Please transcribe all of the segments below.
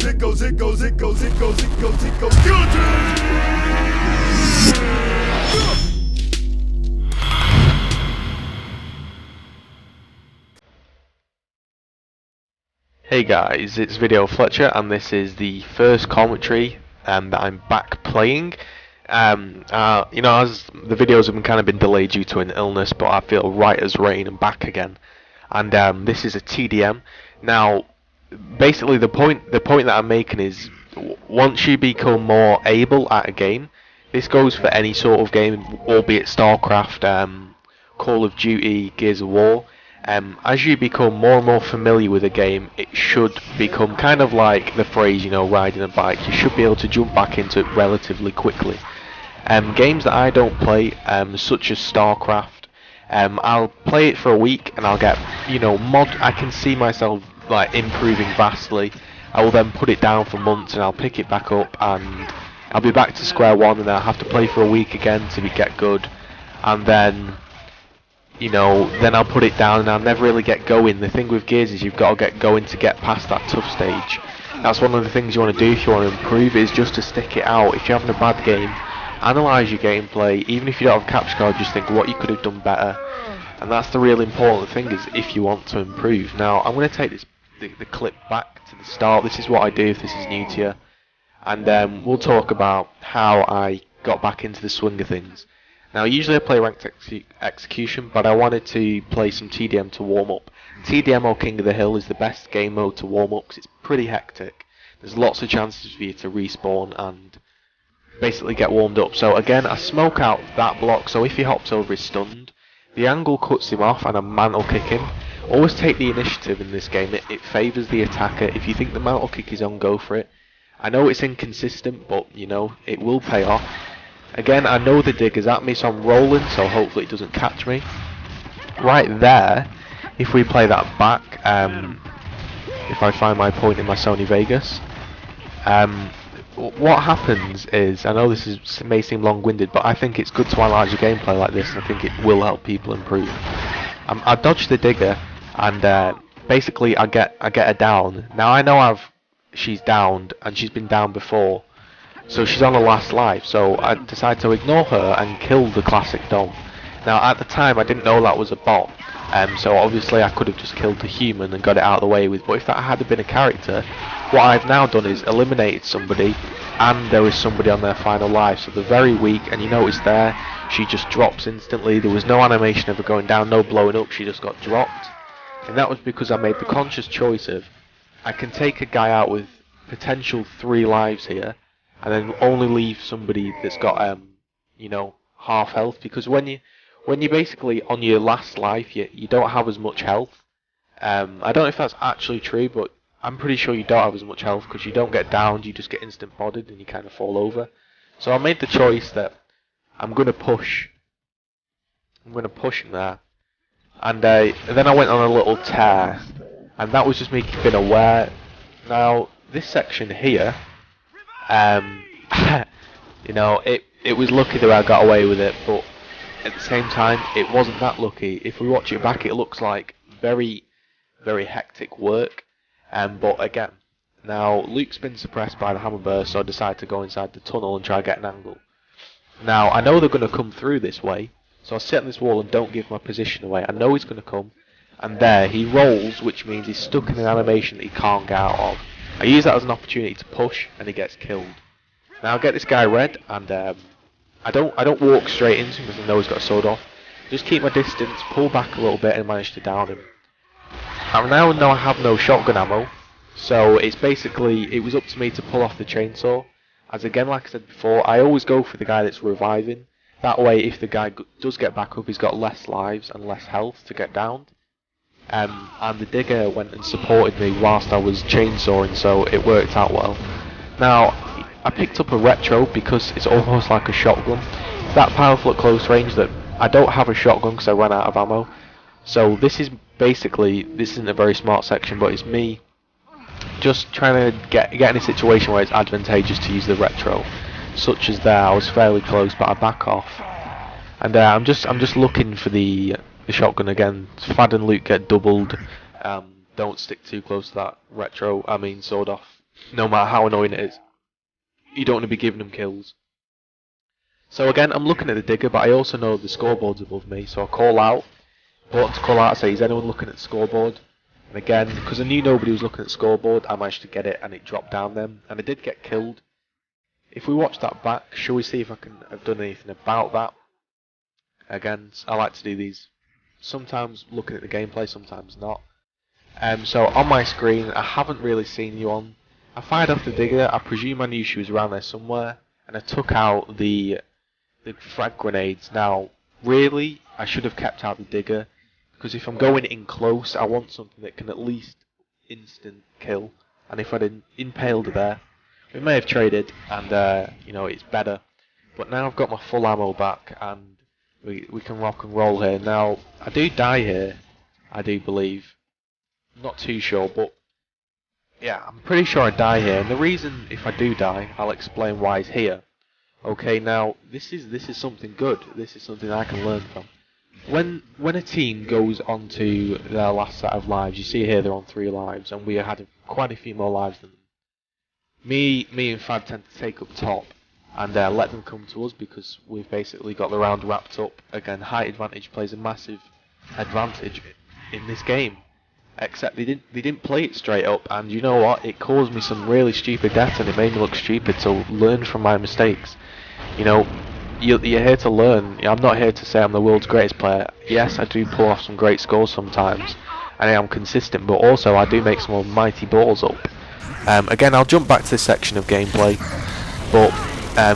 it goes, it goes, it goes, it goes, it goes, it goes. Hey guys, it's Video Fletcher, and this is the first commentary that I'm back playing. You know, as the videos have kind of been delayed due to an illness, but I feel right as rain and back again. And this is a TDM. Now, basically, the point that I'm making is, once you become more able at a game, this goes for any sort of game, albeit StarCraft, Call of Duty, Gears of War. As you become more and more familiar with a game, it should become kind of like the phrase, you know, riding a bike. You should be able to jump back into it relatively quickly. Games that I don't play, such as StarCraft, I'll play it for a week and I'll get, you know, I can see myself like improving vastly. I will then put it down for months and I'll pick it back up and I'll be back to square one, and I'll have to play for a week again to get good, and then, you know, then I'll put it down and I'll never really get going. The thing with Gears is you've got to get going to get past that tough stage. That's one of the things you want to do if you want to improve, is just to stick it out. If you're having a bad game, analyse your gameplay. Even if you don't have a capture card, just think what you could have done better. And that's the real important thing, is if you want to improve. Now, I'm going to take the clip back to the start. This is what I do if this is new to you. And we'll talk about how I got back into the swing of things. Now, usually I play Ranked Execution, but I wanted to play some TDM to warm up. TDM or King of the Hill is the best game mode to warm up because it's pretty hectic. There's lots of chances for you to respawn and basically get warmed up. So again, I smoke out that block, so if he hops over, he's stunned. The angle cuts him off and I mantle kick him. Always take the initiative in this game. It favours the attacker. If you think the mantle kick is on, go for it. I know it's inconsistent, but you know, it will pay off. Again, I know the digger's at me, so I'm rolling, so hopefully it doesn't catch me. Right there, if we play that back, if I find my point in my Sony Vegas, what happens is, I know this may seem long-winded, but I think it's good to analyse your gameplay like this, and I think it will help people improve. I dodge the digger, and basically I get her down. Now I know she's downed, and she's been down before, so she's on her last life, so I decide to ignore her and kill the classic Dom. Now at the time I didn't know that was a bot, so obviously I could have just killed the human and got it out of the way with, but if that had been a character, what I've now done is eliminated somebody, and there is somebody on their final life, so they're very weak, and you notice there, she just drops instantly. There was no animation of her going down, no blowing up, she just got dropped, and that was because I made the conscious choice of, I can take a guy out with potential 3 lives here, and then only leave somebody that's got, you know, half health, because when you're basically on your last life, you don't have as much health. I don't know if that's actually true, but I'm pretty sure you don't have as much health, because you don't get downed, you just get instant bodied and you kind of fall over. So I made the choice that I'm going to push him there. And then I went on a little tear, and that was just me keeping aware. Now, this section here, you know, it was lucky that I got away with it, but at the same time, it wasn't that lucky. If we watch it back, it looks like very, very hectic work. But again, now Luke's been suppressed by the hammer burst, so I decided to go inside the tunnel and try to get an angle. Now, I know they're going to come through this way, so I sit on this wall and don't give my position away. I know he's going to come, and there, he rolls, which means he's stuck in an animation that he can't get out of. I use that as an opportunity to push, and he gets killed. Now I get this guy red, and I don't walk straight into him because I know he's got a sword off. Just keep my distance, pull back a little bit, and manage to down him. I now know I have no shotgun ammo, so it's basically, it was up to me to pull off the chainsaw. As again, like I said before, I always go for the guy that's reviving. That way, if the guy does get back up, he's got less lives and less health to get downed. And the digger went and supported me whilst I was chainsawing, so it worked out well. Now, I picked up a retro because it's almost like a shotgun. It's that powerful at close range that I don't have a shotgun because I ran out of ammo. So this is basically, this isn't a very smart section, but it's me just trying to get in a situation where it's advantageous to use the retro. Such as there, I was fairly close, but I back off. And I'm just looking for the shotgun again. Fad and Luke get doubled. Don't stick too close to that sword off no matter how annoying it is. You don't want to be giving them kills. So again, I'm looking at the digger, but I also know the scoreboard's above me, so I call out. Important to call out, say, is anyone looking at the scoreboard? And again, because I knew nobody was looking at the scoreboard, I managed to get it, and it dropped down then, and I did get killed. If we watch that back, shall we see if I can have done anything about that? Again, I like to do these, sometimes looking at the gameplay, sometimes not. So on my screen, I haven't really seen you on. I fired off the digger, I presume I knew she was around there somewhere, and I took out the frag grenades. Now, really, I should have kept out the digger, because if I'm going in close, I want something that can at least instant kill, and if I'd impaled there, we may have traded, and you know, it's better. But now I've got my full ammo back, and we can rock and roll here. Now, I do die here, I do believe. Not too sure, but yeah, I'm pretty sure I die here. And the reason, if I do die, I'll explain why it's here. Okay, now this is something good. This is something I can learn from. When a team goes on to their last set of lives, you see here they're on 3 lives, and we had quite a few more lives than them. Me and Fad tend to take up top and let them come to us because we've basically got the round wrapped up. Again, height advantage plays a massive advantage in this game. Except they didn't play it straight up, and you know what? It caused me some really stupid deaths, and it made me look stupid. So learn from my mistakes. You know, you're here to learn. I'm not here to say I'm the world's greatest player. Yes, I do pull off some great scores sometimes, and I am consistent. But also, I do make some almighty balls up. Again, I'll jump back to this section of gameplay, but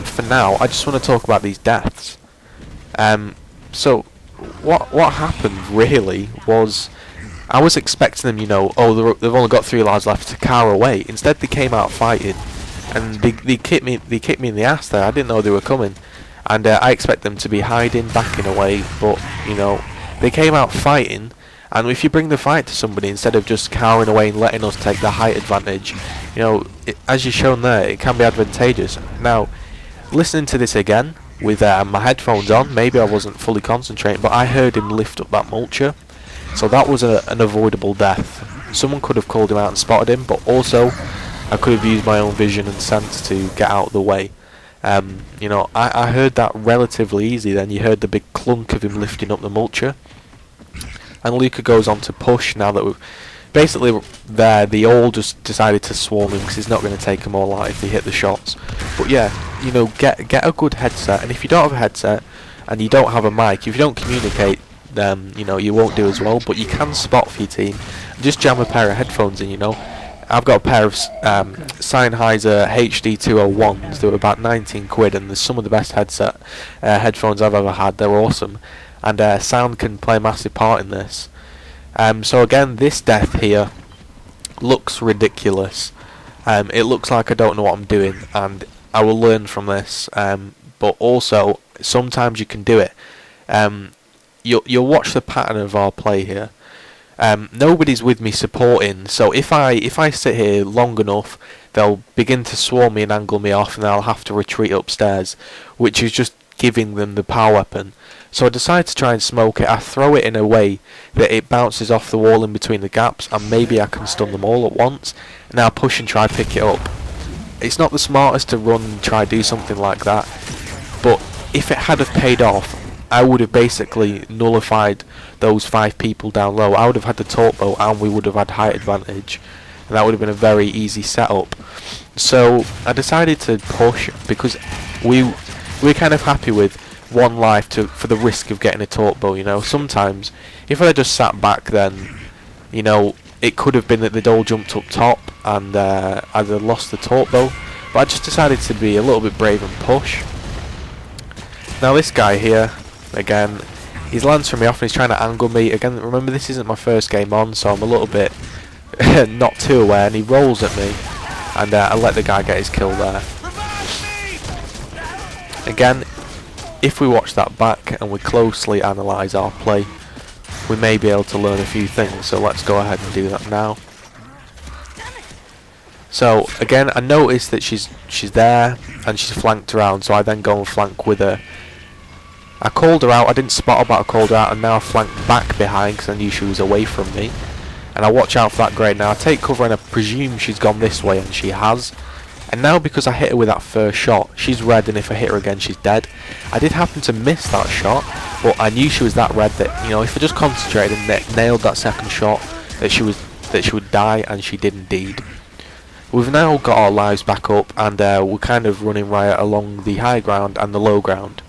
for now, I just want to talk about these deaths. So what happened really was, I was expecting them, you know, oh, they've only got 3 lives left, to cower away. Instead, they came out fighting, and they kicked me in the ass there. I didn't know they were coming, and I expect them to be hiding, backing away, but you know, they came out fighting. And if you bring the fight to somebody instead of just cowering away and letting us take the height advantage, you know, as you've shown there, it can be advantageous. Now, listening to this again with my headphones on, maybe I wasn't fully concentrating, but I heard him lift up that mulcher. So that was an avoidable death. Someone could have called him out and spotted him, but also I could have used my own vision and sense to get out of the way. You know, I heard that relatively easy. Then you heard the big clunk of him lifting up the mulcher, and Luca goes on to push. Now that we've basically there, they all just decided to swarm him because he's not going to take them all out if they hit the shots. But yeah, you know, get a good headset, and if you don't have a headset and you don't have a mic, if you don't communicate, you know, you won't do as well, but you can spot for your team. Just jam a pair of headphones in, you know. I've got a pair of Sennheiser HD201s. They were about 19 quid, and they're some of the best headphones I've ever had. They're awesome, and sound can play a massive part in this. So again, this death here looks ridiculous. It looks like I don't know what I'm doing, and I will learn from this. But also, sometimes you can do it. You'll watch the pattern of our play here. Nobody's with me supporting, so if I sit here long enough, they'll begin to swarm me and angle me off, and I'll have to retreat upstairs, which is just giving them the power weapon. So I decide to try and smoke it. I throw it in a way that it bounces off the wall in between the gaps, and maybe I can stun them all at once. Now push and try pick it up. It's not the smartest to run and try do something like that, but if it had have paid off, I would have basically nullified those 5 people down low. I would have had the torp bow, and we would have had height advantage, and that would have been a very easy setup. So I decided to push because we're kind of happy with 1 life for the risk of getting a torp bow. You know, sometimes if I just sat back, then you know, it could have been that they'd all jumped up top and I'd have lost the torp bow. But I just decided to be a little bit brave and push. Now this guy here, again, he's lancing me off and he's trying to angle me. Again, remember, this isn't my first game on, so I'm a little bit not too aware, and he rolls at me, and I let the guy get his kill there. Again, if we watch that back and we closely analyse our play, we may be able to learn a few things, so let's go ahead and do that now. So again, I noticed that she's there and she's flanked around, so I then go and flank with her. I called her out, I didn't spot her, but I called her out, and now I flanked back behind because I knew she was away from me. and I watch out for that grade. Now I take cover and I presume she's gone this way, and she has. And now because I hit her with that first shot, she's red, and if I hit her again she's dead. I did happen to miss that shot, but I knew she was that red that, you know, if I just concentrated and nailed that second shot, that she would die, and she did indeed. We've now got our lives back up, and we're kind of running riot along the high ground and the low ground.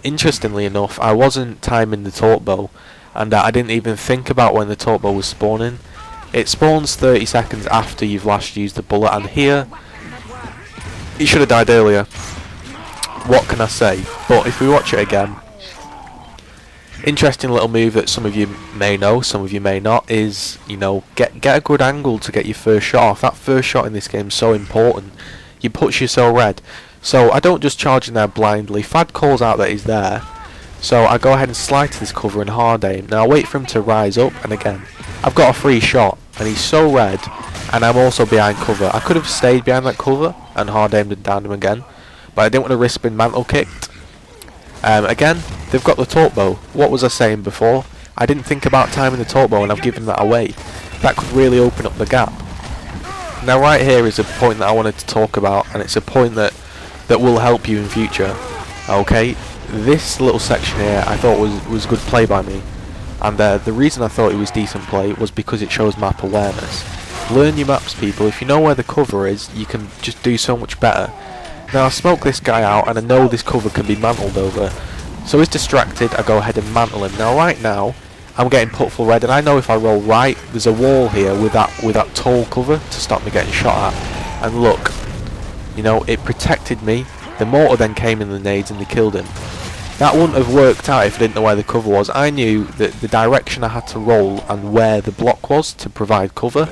Interestingly enough, I wasn't timing the torque bow, and I didn't even think about when the torque bow was spawning. It spawns 30 seconds after you've last used the bullet, and here, he should have died earlier. What can I say? But if we watch it again, interesting little move that some of you may know, some of you may not, is, you know, get a good angle to get your first shot off. That first shot in this game is so important. You puts you so red. So I don't just charge in there blindly. Fad calls out that he's there, so I go ahead and slide to this cover and hard aim. Now I wait for him to rise up, and again, I've got a free shot, and he's so red, and I'm also behind cover. I could have stayed behind that cover and hard aimed and downed him again, but I didn't want to risk being mantle kicked. Again, they've got the torque bow. What was I saying before? I didn't think about timing the torque bow, and I've given that away. That could really open up the gap. Now right here is a point that I wanted to talk about, and it's a point that will help you in future. Okay, this little section here I thought was good play by me, and the reason I thought it was decent play was because it shows map awareness. Learn your maps, people. If you know where the cover is, you can just do so much better. Now I smoke this guy out, and I know this cover can be mantled over, so he's distracted. I go ahead and mantle him. Now right now I'm getting put full red, and I know if I roll right, there's a wall here with that tall cover to stop me getting shot at. And look, you know, it protected me. The mortar then came in the nades and they killed him. That wouldn't have worked out if I didn't know where the cover was. I knew that the direction I had to roll and where the block was to provide cover,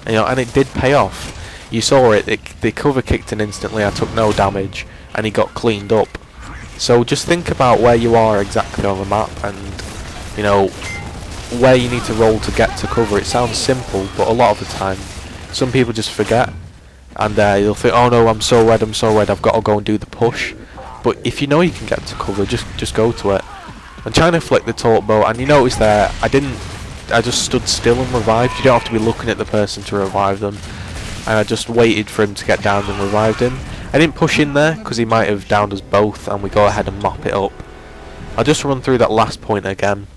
you know, and it did pay off. You saw it, the cover kicked in instantly, I took no damage, and he got cleaned up. So just think about where you are exactly on the map, and, you know, where you need to roll to get to cover. It sounds simple, but a lot of the time some people just forget, and you'll think, oh no, I'm so red, I've got to go and do the push. But if you know you can get to cover, just go to it. I'm trying to flick the torque bow, and you notice there, I just stood still and revived. You don't have to be looking at the person to revive them, and I just waited for him to get down and revived him. I didn't push in there because he might have downed us both, and we go ahead and mop it up. I'll just run through that last point again.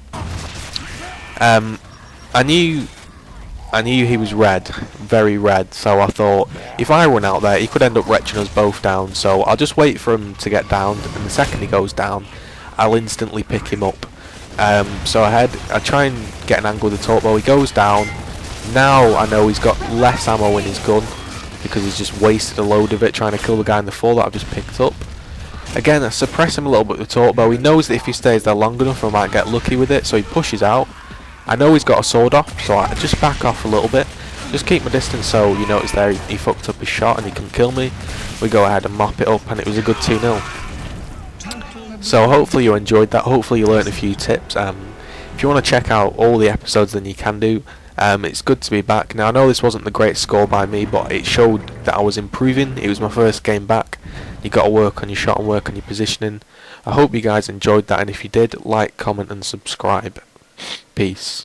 I knew he was red, very red, so I thought if I run out there he could end up retching us both down, so I'll just wait for him to get down, and the second he goes down I'll instantly pick him up. So I try and get an angle with the torque bow. He goes down. Now I know he's got less ammo in his gun because he's just wasted a load of it trying to kill the guy in the fall that I've just picked up. Again, I suppress him a little bit with the torque bow. He knows that if he stays there long enough I might get lucky with it, so he pushes out. I know he's got a sword off, so I just back off a little bit. Just keep my distance, so you notice there he fucked up his shot and he can kill me. We go ahead and mop it up, and it was a good 2-0. So hopefully you enjoyed that, hopefully you learned a few tips. If you want to check out all the episodes, then you can do. It's good to be back. Now I know this wasn't the great score by me, but it showed that I was improving. It was my first game back. You got to work on your shot and work on your positioning. I hope you guys enjoyed that, and if you did, like, comment and subscribe. Peace.